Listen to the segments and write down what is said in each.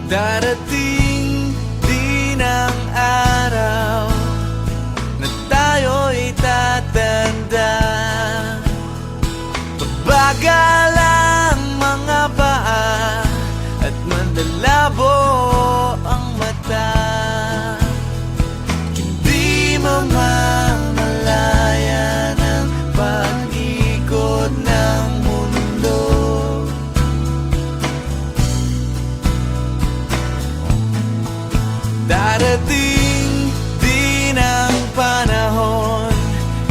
Darating din ang araw na tayo'y tatanda. Bagal ang mga paa at manlalabo ang mata. Hindi mamamalayan ang pag-ikot ng mundo. Darating din ang panahon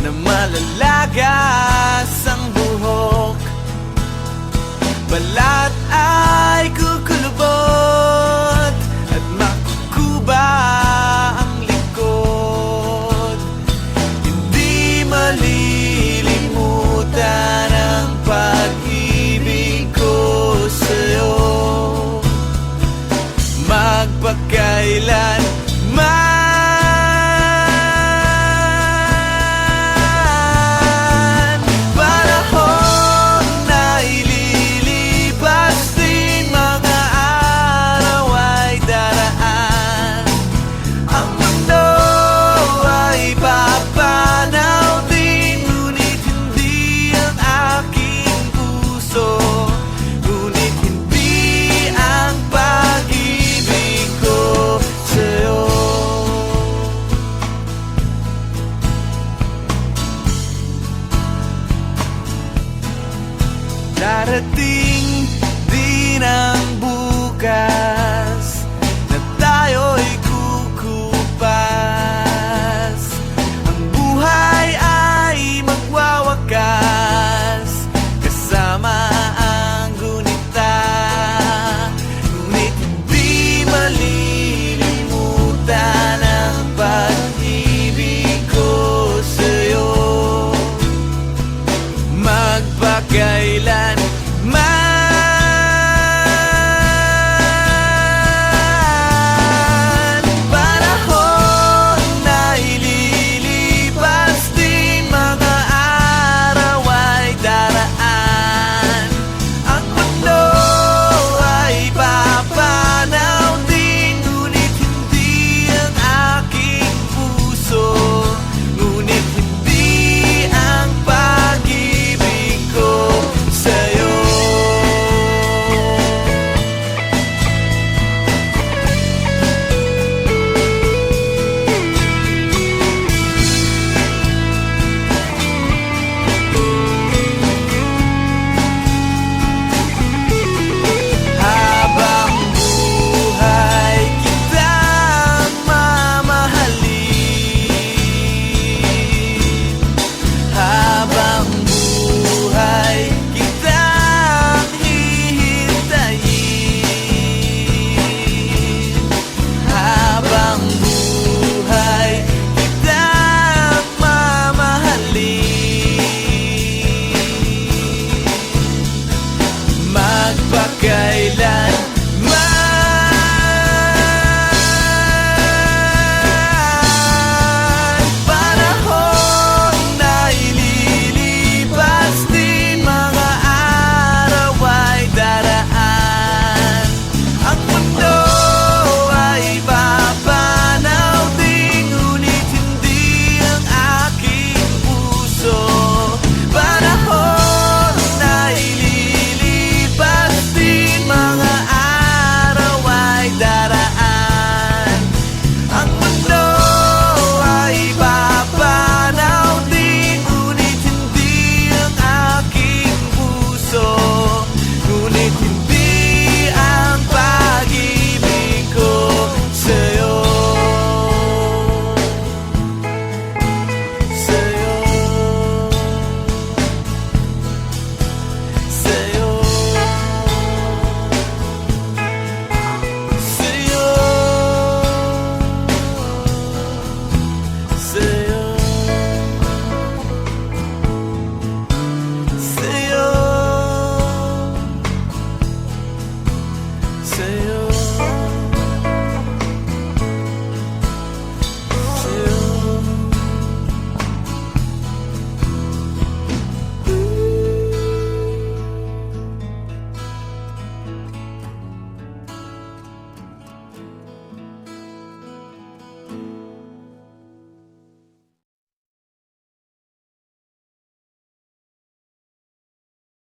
na malalagas ang buhok. Balat ay kukulubot at makukuba ang likod. Hindi malilimutan ang pag-ibig ko sa'yo, magpakailan man. Panahon na ililipas din, mga araw ay daraan. Ang mundo ay papanaw din, ngunit hindi ang aking puso, ngunit hindi ang pag-ibig ko sa'yo. Darating